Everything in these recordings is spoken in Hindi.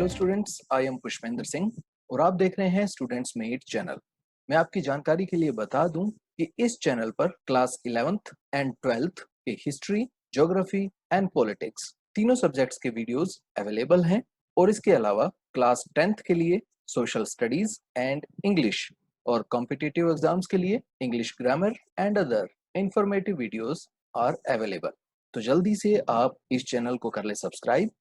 Hello students, I am Pushpendra Singh और आप देख रहे हैं स्टूडेंट्स मेट चैनल। मैं आपकी जानकारी के लिए बता दूं कि इस चैनल पर क्लास 11th एंड 12th के हिस्ट्री, ज्योग्राफी एंड पॉलिटिक्स तीनों सब्जेक्ट्स के वीडियोस अवेलेबल हैं और इसके अलावा क्लास 10th के लिए सोशल स्टडीज एंड इंग्लिश और कॉम्पिटिटिव एग्जाम्स के लिए English grammar and other informative videos are available. तो जल्दी से आप इस चैनल को कर ले सब्सक्राइब।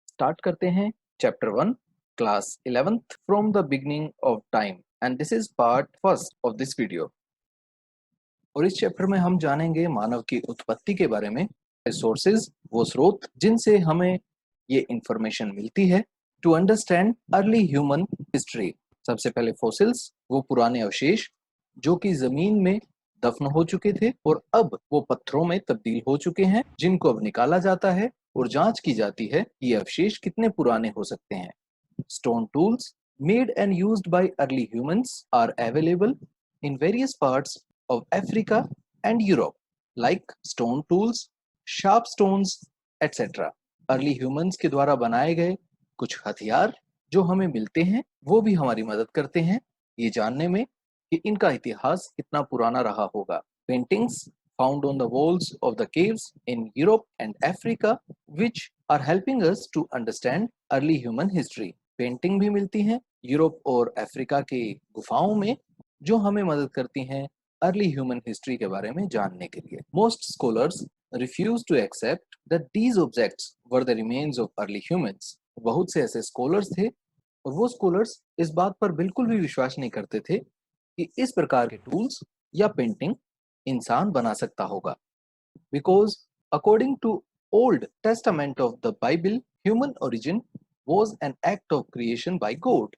स्टार्ट करते हैं chapter 1 class 11th from the beginning of time and this is part first of this video. और इस चैप्टर में हम जानेंगे मानव की उत्पत्ति के बारे में, सोर्सेज, वो स्रोत जिनसे हमें ये इंफॉर्मेशन मिलती है to understand early human history. सबसे पहले फॉसिल्स, वो पुराने अवशेष जो कि जमीन में दफन हो चुके थे और अब वो पत्थरों में तब्दील हो चुके हैं, जिनको अब निकाला जाता है और जांच की जाती है ये अवशेष कितने पुराने हो सकते हैं। Stone tools made and used by early humans are available in various parts of Africa and Europe, like stone tools, sharp stones, etc. Early humans के द्वारा बनाए गए कुछ हथियार जो हमें मिलते हैं वो भी हमारी मदद करते हैं ये जानने में कि इनका इतिहास कितना पुराना रहा होगा। Paintings found on the walls of the caves in Europe and Africa, which are helping us to understand early human history. Painting भी मिलती हैं यूरोप और अफ्रीका के गुफाओं में जो हमें मदद करती हैं अर्ली ह्यूमन हिस्ट्री के बारे में जानने के लिए। Most scholars refuse to accept that these objects were the remains of early humans. बहुत से ऐसे स्कॉलर्स थे और वो स्कॉलर्स इस बात पर बिल्कुल भी विश्वास नहीं करते थे कि इस प्रकार के टूल्स या पेंटिंग इंसान बना सकता होगा, because according to Old Testament of the Bible human origin was an act of creation by God।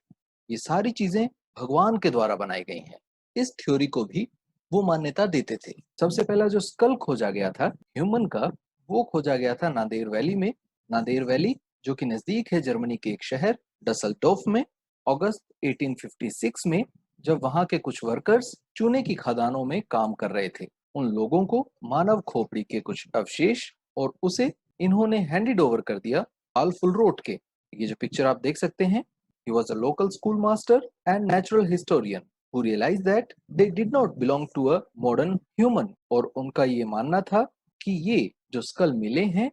ये सारी चीजें भगवान के द्वारा बनाई गई हैं। इस थ्योरी को भी वो मान्यता देते थे। सबसे पहला जो स्कल खोजा गया था ह्यूमन का, वो खोजा गया था नादेर वैली में। नादेर वैली जो कि नजदीक है जर्मनी के एक शहर डसलडोर्फ में। अगस्त 1856 में जब वहां के कुछ वर्कर्स चूने की खदानों में काम कर रहे थे, उन लोगों को मानव खोपड़ी के कुछ अवशेष और उसे इन्होंने हैंडेड ओवर कर दिया कार्ल फुलरोट के। ये जो पिक्चर आप देख सकते हैं, he was a local schoolmaster and natural historian who realized that they did not belong to a modern human। और उनका ये मानना था कि ये जो स्कल मिले हैं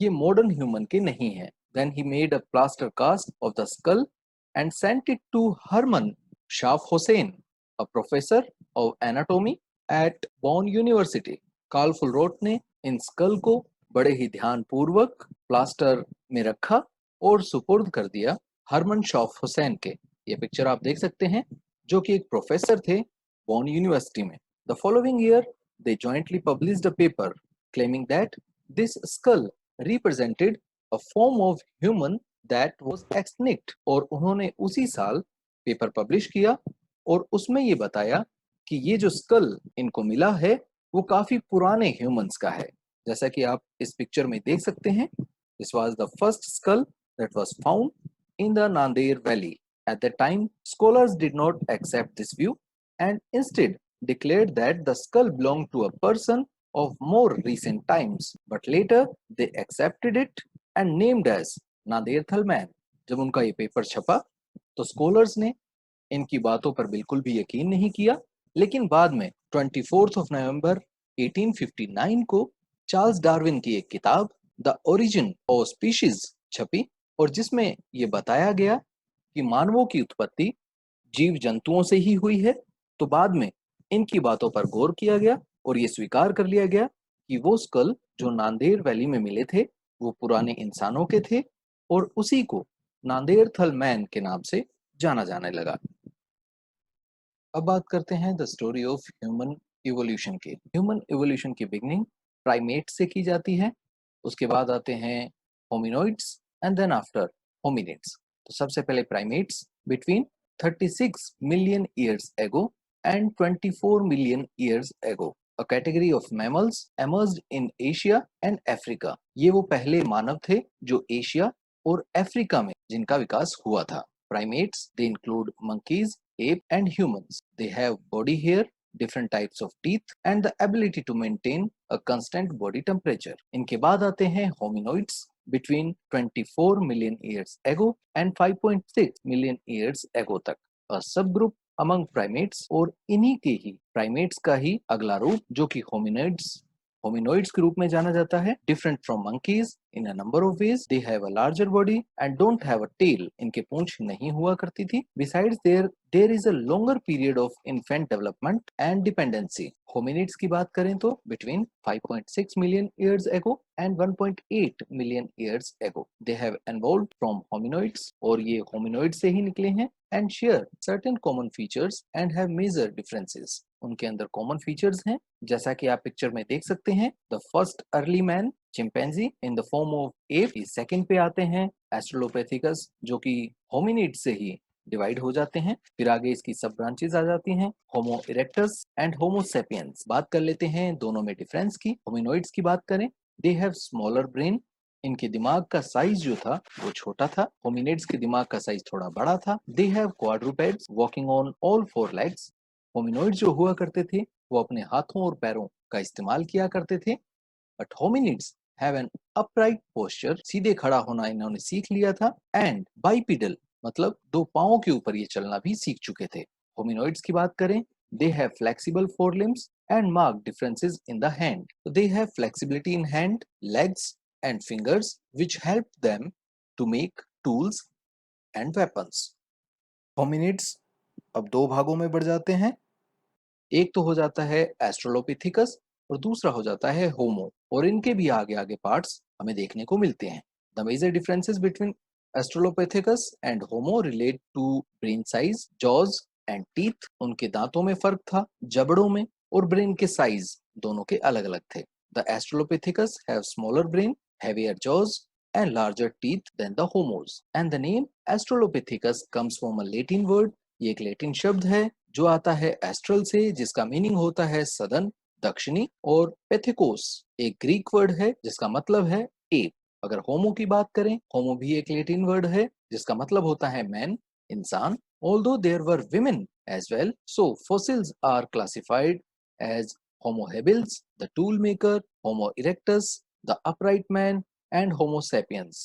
ये मॉडर्न ह्यूमन के नहीं हैं। Then he made a plaster cast of the skull and sent it to Hermann Schaff-Hussein, a professor of anatomy at Bonn University। Carl Fuhlrott ने इन स्कल को बड़े ही ध्यानपूर्वक प्लास्टर में रखा और सुपुर्द कर दिया हरमन शॉफ हुसैन के। ये पिक्चर आप देख सकते हैं जो कि एक प्रोफेसर थे बॉन यूनिवर्सिटी में। The following year they jointly published a paper claiming that this skull represented a form of human that was extinct. और उन्होंने उसी साल पेपर पब्लिश किया और उसमें ये बताया कि ये जो स्कल इनको मिला है वो काफी पुराने ह्यूमंस का है। जैसा कि आप इस पिक्चर में देख सकते हैं, this was the first skull that was found in the Nander Valley. At that time, scholars did not accept this view and instead declared that the skull belonged to a person of more recent times. But later, they accepted it and named as Naderthal Man। जब उनका ये पेपर छपा तो स्कॉलर्स ने इनकी बातों पर बिल्कुल भी यकीन नहीं किया, लेकिन बाद में 24 नवंबर 1859 को चार्ल्स डार्विन की एक किताब द ओरिजिन ऑफ स्पीशीज छपी और जिसमें ये बताया गया कि मानवों की उत्पत्ति जीव जंतुओं से ही हुई है। तो बाद में इनकी बातों पर गौर किया गया और ये स्वीकार कर लिया गया कि वो स्कल जो नांदेर वैली में मिले थे वो पुराने इंसानों के थे और उसी को नांदेरथल मैन के नाम से जाना जाने लगा। अब बात करते हैं the story of human evolution की। ह्यूमन इवोल्यूशन की बिगनिंग प्राइमेट से की जाती है, उसके बाद आते हैं होमिनोइड्स एंड देन आफ्टर होमिनिड्स। तो सबसे पहले primates between 36 million years ago and 24 million years ago. A category of mammals emerged in Asia and Africa. ये वो पहले मानव थे जो एशिया और अफ्रीका में जिनका विकास हुआ था। Primates, they include monkeys, ape and humans. They have body hair, different types of teeth and the ability to maintain a constant body temperature। इनके बाद आते हैं hominoids between 24 million years ago and 5.6 million years ago तक। A subgroup among primates और इन्हीं के ही primates का ही अगला रूप जो कि hominoids के रूप में जाना जाता है। Different from monkeys in a number of ways, they have a larger body and don't have a tail. इनके पूंछ नहीं हुआ करती थी। Besides there is a longer period of infant development and dependency. Hominids की बात करें तो between 5.6 million years ago and 1.8 million years ago, they have evolved from hominoids और ये hominoids से ही निकले हैं and share certain common features and have major differences. उनके अंदर कॉमन फीचर्स हैं जैसा कि आप पिक्चर में देख सकते हैं। The first early man chimpanzee in the form of app, second पे आते हैं एस्ट्रोलोपेथिकस जो कि होमिनिड से ही डिवाइड हो जाते हैं। फिर आगे इसकी सब ब्रांचेस आ जाती हैं, होमो इरेक्टस एंड होमो सेपियंस। बात कर लेते हैं दोनों में डिफरेंस की। होमिनोइड्स की बात करें, दे हैव स्मॉलर ब्रेन, इनके दिमाग का साइज जो था वो छोटा था। होमिनिड्स के दिमाग का साइज थोड़ा बड़ा था। They have quadrupeds walking on all four legs. Hominoid जो हुआ करते थे वो अपने हाथों और पैरों का इस्तेमाल किया करते थे। But hominids have an upright posture, सीधे खड़ा होना इन्होंने सीख लिया था। एंड बाइपिडल मतलब दो पांवों के ऊपर ये चलना भी सीख चुके थे। होमिनोइड्स की बात करें, they have flexible forelimbs and mark differences in the hand. They have flexibility in hand, legs and fingers which help them to make tools and weapons. Hominids अब दो भागों में बढ़ जाते हैं। एक तो हो जाता है एस्ट्रोलोपिथिकस और दूसरा हो जाता है होमो, और इनके भी आगे आगे पार्ट्स हमें देखने को मिलते हैं। The major differences between Australopithecus and Homo relate to brain size, jaws and teeth. उनके दांतों में फर्क था, जबड़ों में, और ब्रेन के साइज दोनों के अलग अलग थे। The Australopithecus have smaller brain, heavier jaws and larger teeth than the homos. And the name Australopithecus comes from a Latin word. ये एक लैटिन शब्द है जो आता है एस्ट्रल से, जिसका मीनिंग होता है सदन, दक्षिणी, और पेथिकोस एक ग्रीक वर्ड है जिसका मतलब है एप। अगर होमो की बात करें, होमो भी एक लैटिन वर्ड है जिसका मतलब होता है मैन, इंसान। Although there were women as well, so fossils are classified as Homo habilis, the tool maker, Homo erectus, the upright man and Homo sapiens.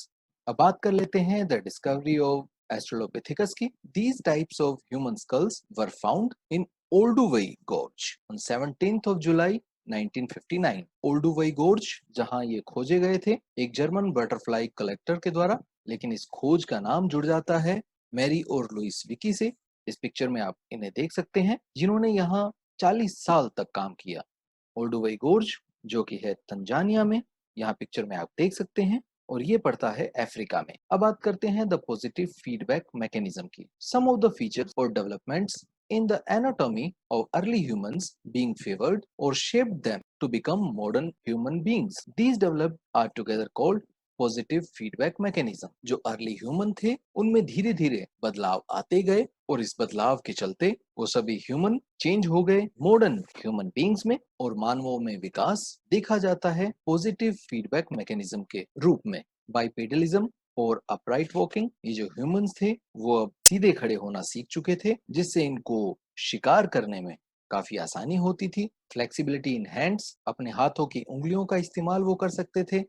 अब बात कर लेते हैं द डिस्कवरी ऑफ Australopithecus की। These types of human skulls were found in Olduvai Gorge on 17th of July 1959। ओल्डुवई गोर्ज जहां ये खोजे गए थे एक जर्मन बटरफ्लाई कलेक्टर के द्वारा, लेकिन इस खोज का नाम जुड़ जाता है मैरी और लुइस विकी से। इस पिक्चर में आप इन्हें देख सकते हैं जिन्होंने यहाँ 40 साल तक काम किया। ओल्डुवई गोर्ज जो कि है तंजानिया में, यहाँ पिक्चर में आप देख सकते हैं, और ये पड़ता है अफ्रीका में। अब बात करते हैं द पॉजिटिव फीडबैक मैकेनिज्म की। सम ऑफ द फीचर्स और developments in the anatomy of early humans being favored or shaped them to become modern human beings. These developed are together called positive feedback mechanism. जो अर्ली ह्यूमन थे उनमें धीरे धीरे बदलाव आते गए, और इस बदलाव के चलते वो सभी ह्यूमन चेंज हो गए मॉडर्न ह्यूमन बींग्स में, और मानवों में विकास देखा जाता है पॉजिटिव फीडबैक मैकेनिज्म के रूप में। बाइपेडलिज्म और अपराइट वॉकिंग, ये जो ह्यूमंस थे वो अब सीधे खड़े होना सीख चुके थे, जिससे इनको शिकार करने में काफी आसानी होती थी। फ्लेक्सिबिलिटी इन हैंड्स, अपने हाथों की उंगलियों का इस्तेमाल वो कर सकते थे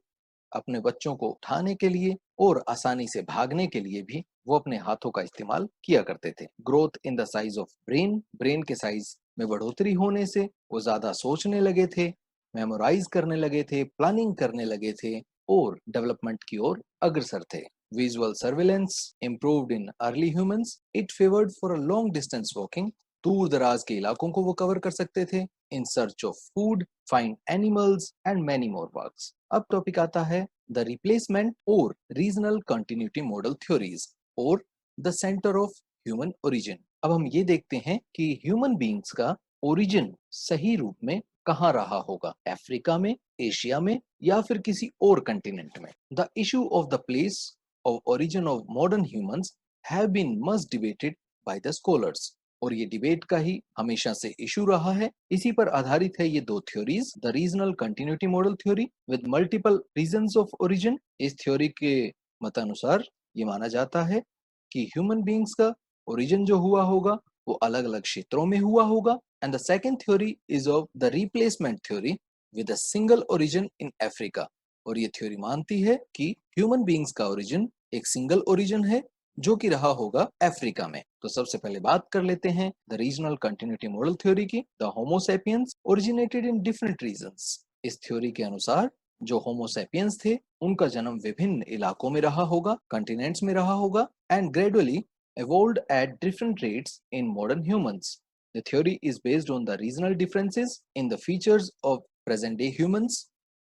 अपने बच्चों को उठाने के लिए, और आसानी से भागने के लिए भी वो अपने हाथों का इस्तेमाल किया करते थे। Growth in the size of brain, brain के साइज में बढ़ोतरी होने से वो ज्यादा सोचने लगे थे, मेमोराइज करने लगे थे, प्लानिंग करने लगे थे, और डेवलपमेंट की ओर अग्रसर थे। Visual surveillance improved in early humans, it favoured for a long distance walking. दूर दराज के इलाकों को वो कवर कर सकते थे in search of food, find animals and many more works. अब टॉपिक आता है द रिप्लेसमेंट और रीजनल कंटिन्यूटी मॉडल थ्योरीज और the centre of human origin. अब हम ये देखते हैं कि ह्यूमन बींग्स का ओरिजिन सही रूप में कहाँ रहा होगा, अफ्रीका में, एशिया में, या फिर किसी और कंटिनेंट में। The issue of the place of origin of modern humans have been much debated by the scholars, और ये डिबेट का ही हमेशा से इशू रहा है। इसी पर आधारित है ये दो theories, the regional continuity model theory with multiple regions of origin. इस थ्योरी के मतानुसार ये माना जाता है कि ह्यूमन बींग्स का ओरिजिन जो हुआ होगा वो अलग अलग क्षेत्रों में हुआ होगा। And the second theory is of the replacement theory with a single origin in Africa. और ये थ्योरी मानती है कि ह्यूमन बींग्स का ओरिजिन एक सिंगल ओरिजिन है जो कि रहा होगा अफ्रीका में। तो सबसे पहले बात कर लेते हैं the regional continuity model theory की। The Homo sapiens originated in different regions. इस थ्योरी के अनुसार जो होमो सेपियंस थे उनका जन्म विभिन्न इलाकों में रहा होगा, कंटिनेंट्स में रहा होगा, and gradually evolved at different rates in modern humans. The theory is based on the regional differences in the features of present day humans,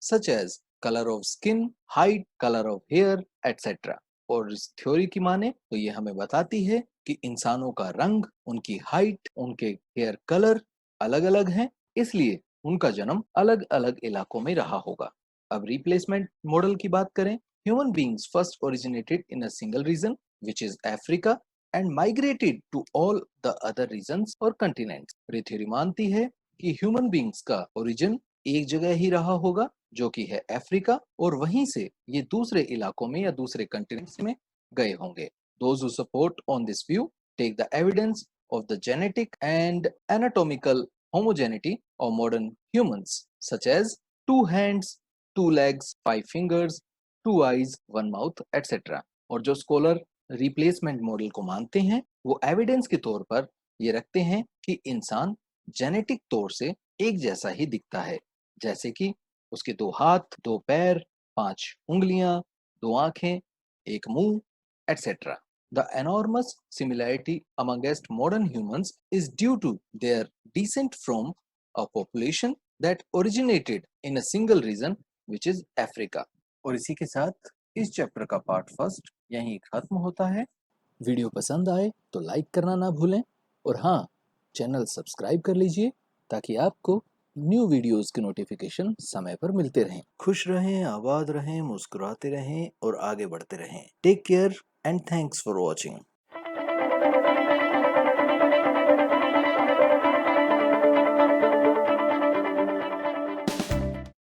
such as color of skin, height, color of hair, etc. और इस थ्योरी की माने तो ये हमें बताती है कि इंसानों का रंग, उनकी हाइट, उनके हेयर कलर अलग अलग हैं, इसलिए उनका जन्म अलग अलग इलाकों में रहा होगा। अब रिप्लेसमेंट मॉडल की बात करें। Human beings first originated in a single region which is Africa and migrated to all the other regions or continents. ये थ्योरी मानती है कि ह्यूमन बींग्स का ओरिजिन एक जगह ही रहा होगा जो कि है अफ्रीका, और वहीं से ये दूसरे इलाकों में या दूसरे कंटिनेंट्स में गए होंगे। Those who support on this view take the evidence of the genetic and anatomical homogeneity of modern humans, such as 2 hands, 2 legs, 5 fingers, 2 eyes, 1 mouth, etc. और जो स्कॉलर रिप्लेसमेंट मॉडल को मानते हैं वो एविडेंस के तौर पर ये रखते हैं कि इंसान जेनेटिक तौर से एक जैसा ही दिखता है, जैसे कि उसके 2 हाथ, 2 पैर, 5 उंगलियां, 2 आंखें, एक मुंह, etc. The enormous similarity amongst modern humans is due to their descent from a population that originated in a single region which is Africa. और इसी के साथ इस चैप्टर का पार्ट फर्स्ट यहीं खत्म होता है। वीडियो पसंद आए तो लाइक करना ना भूलें, और हाँ, चैनल सब्सक्राइब कर लीजिए ताकि आपको न्यू वीडियोस के नोटिफिकेशन समय पर मिलते रहें। खुश रहें, आबाद रहें, मुस्कुराते रहें और आगे बढ़ते रहें। Take care and thanks for watching.